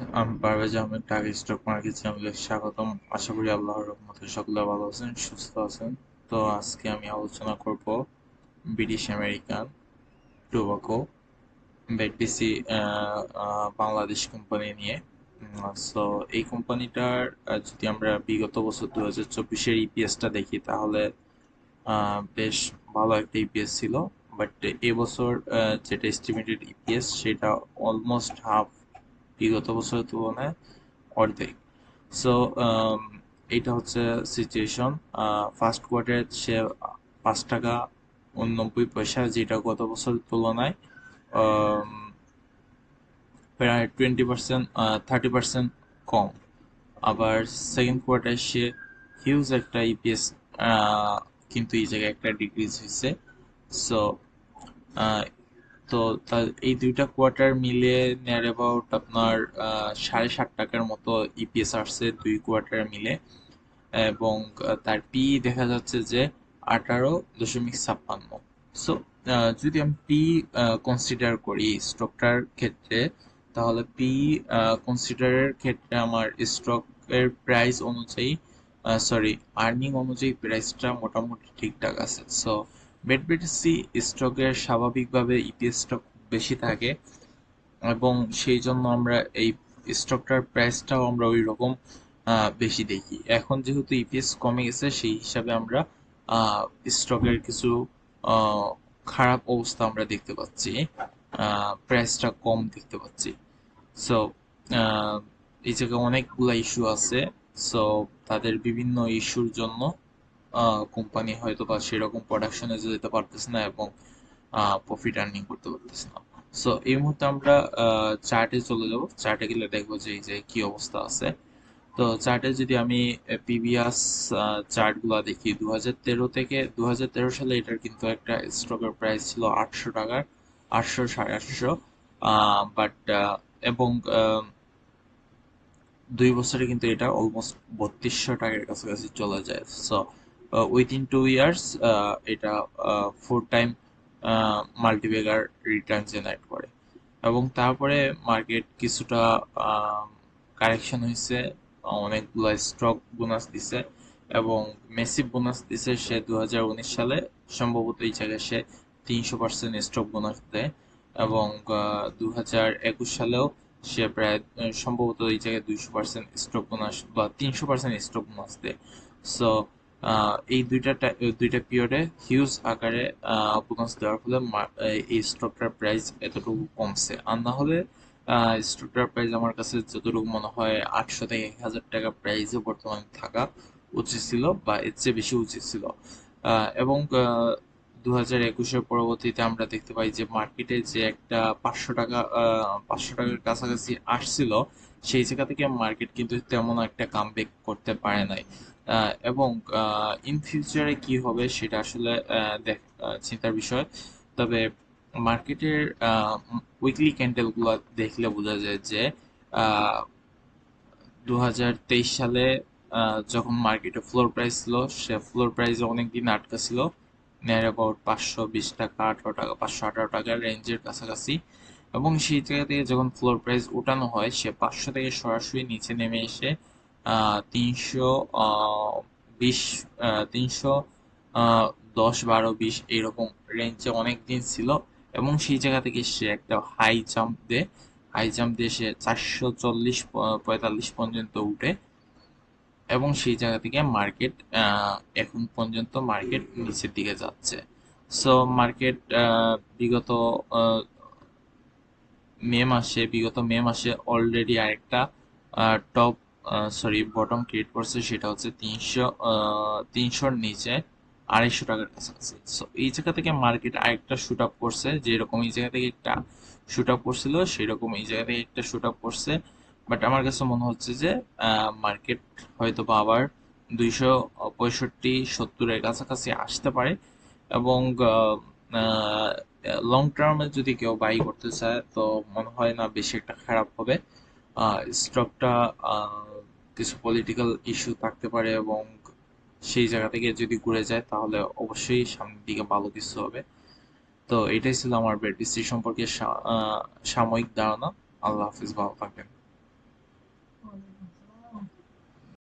আমি Parvez Ahmed, Dhaka stock market চ্যানেলে স্বাগতম। আশা করি আল্লাহর রহমতে সকলে ভালো আছেন, সুস্থ আছেন। তো আজকে আমি আলোচনা করব ব্রিটিশ আমেরিকান টোবাকো বেডবিসি বাংলাদেশ কোম্পানি নিয়ে। সো এই কোম্পানিটার যদি আমরা বিগত বছর 2024-এর ইপিএসটা দেখি, তাহলে বেশ ভালো একটা ইপিএস ছিল। বাট এবছর যেটা এস্টিমেটেড ইপিএস, সেটা অলমোস্ট হাফ বিগত বছরের তুলনায়, অর্ধেক। সো এইটা হচ্ছে সিচুয়েশন। ফার্স্ট কোয়ার্টারে সে 5 টাকা 89 পয়সা, যেটা গত বছরের তুলনায় আম, প্রায় 20%, 30% কম। আবার সেকেন্ড কোয়ার্টারে সে হিউজ একটা ইপিএস, কিন্তু এই জায়গায় একটা ডিক্রিজ হয়েছে। সো তো এই দুইটা কোয়ার্টার মিলে নিয়ার অ্যাবাউট আপনার 7.5 টাকার মতো ইপিএস আসছে দুই কোয়ার্টার মিলে। এবং তার পি দেখা যাচ্ছে যে 18.56। সো যদি আমি পি কনসিডার করি স্টকটার ক্ষেত্রে, তাহলে পি কনসিডারের ক্ষেত্রে আমার স্টকের প্রাইস অনুযায়ী, সরি, আর্নিং অনুযায়ী প্রাইসটা মোটামুটি ঠিকঠাক আছে। সো বেটবিটিসি স্টকের স্বাভাবিকভাবে ইপিএসটা খুব বেশি থাকে, এবং সেই জন্য আমরা এই স্টকটার প্রাইসটাও আমরা ওই রকম বেশি দেখি। এখন যেহেতু ইপিএস কমে গেছে, সেই হিসাবে আমরা স্টকের কিছু আহ, খারাপ অবস্থা আমরা দেখতে পাচ্ছি, প্রাইসটা কম দেখতে পাচ্ছি। সো এই জায়গায় অনেকগুলা ইস্যু আছে। সো তাদের বিভিন্ন ইস্যুর জন্য কোম্পানি হয়তো বা সেরকম প্রোডাকশনে যেতে পারতেছে না, এবং প্রফিট আর্নিং করতে পারতেছে না। সো এই মুহূর্তে আমরা চার্টে চলে যাব। চার্টে গেলে দেখবো যে এই যে কি অবস্থা আছে। তো চার্টে যদি আমি প্রিভিয়াস চার্ট গুলা দেখি, 2013 থেকে 2013 সালে এটার কিন্তু একটা স্টকের প্রাইস ছিল 800 টাকার, 800 850। বাট এবং 2 বছরে কিন্তু এটা অলমোস্ট 3200 টাকার কাছাকাছি চলে যায়। সো উইথিন 2 ইয়ার্স এটা 4 টাইম মাল্টিপ্যাগার রিটার্ন জেনারেট করে। এবং তারপরে মার্কেট কিছুটা কারেকশন হয়েছে, অনেকগুলো স্টক বোনাস দিছে, এবং মেসিভ বোনাস দিছে। সে 2019 সালে সম্ভবত এই জায়গায় সে 300% স্টক বোনাস দেয়, এবং 2021 সালেও সে প্রায় সম্ভবত এই জায়গায় 200% স্টক বোনাস বা 300% স্টক বোনাস দেয়। সো এই দুইটা পিরিয়ডে হিউজ আকারে বোনাস দেওয়ার ফলে এই স্টকটার প্রাইস এতটুকু কমছে। আর না হলে স্টকটার প্রাইস আমার কাছে যতটুকু মনে হয় 800 থেকে 1000 টাকা প্রাইসে বর্তমানে থাকা উচিত ছিল, বা এর চেয়ে বেশি উচিত ছিল। এবং 2021-এর পরবর্তীতে আমরা দেখতে পাই যে মার্কেটে যে একটা 500 টাকা, 500 টাকার কাছাকাছি আসছিল, সেই জায়গা থেকে মার্কেট কিন্তু তেমন একটা কামব্যাক করতে পারে নাই। এবং ইন ফিউচারে কি হবে সেটা আসলে চিন্তার বিষয়। তবে মার্কেটের উইকলি ক্যান্ডেল গুলো দেখলে বোঝা যায় যে 2023 সালে যখন মার্কেটে ফ্লোর প্রাইস ছিল, সে ফ্লোর প্রাইসে অনেকদিন আটকা ছিল নিয়ার অ্যাবাউট 520 টাকা, 18 টাকা, 518 টাকার রেঞ্জের কাছাকাছি। এবং সেই জায়গা থেকে যখন ফ্লোর প্রাইস উঠানো হয়, সে 500 থেকে সরাসরি নিচে নেমে এসে 320, 310, 12, 20 এইরকম রেঞ্জে অনেক দিন ছিল। এবং সেই জায়গা থেকে সে একটা হাই জাম্প দিয়ে সে 440, 45 পর্যন্ত উঠে, এবং সেই জায়গা থেকে মার্কেট এখন পর্যন্ত মার্কেট নিচের দিকে যাচ্ছে। সো মার্কেট বিগত আহ, মে মাসে অলরেডি আরেকটা টপ, বটম ক্রিয়েট করছে। সেটা হচ্ছে 300 নিচে 250 টাকার কাছাকাছি। সো এই জায়গা থেকে মার্কেট আরেকটা শুট আপ করছে, যেরকম এই জায়গা থেকে একটা শুট আপ করছিল, সেই রকম এই জায়গা থেকে একটা শুট আপ করছে। বাট আমার কাছে মনে হচ্ছে যে মার্কেট হয়তো বা আবার 265, 70-এর কাছাকাছি আসতে পারে। এবং লং টার্মে যদি কেউ বাই করতে চায়, তো মনে হয় না বেশি একটা খারাপ হবে। স্টকটা কিছু পলিটিক্যাল ইস্যু থাকতে পারে, এবং সেই জায়গা থেকে যদি ঘুরে যায়, তাহলে অবশ্যই সামনের দিকে ভালো কিছু হবে। তো এটাই ছিল আমার বেটিসি সম্পর্কে সাময়িক ধারণা। আল্লাহ হাফিজ, ভালো থাকবেন।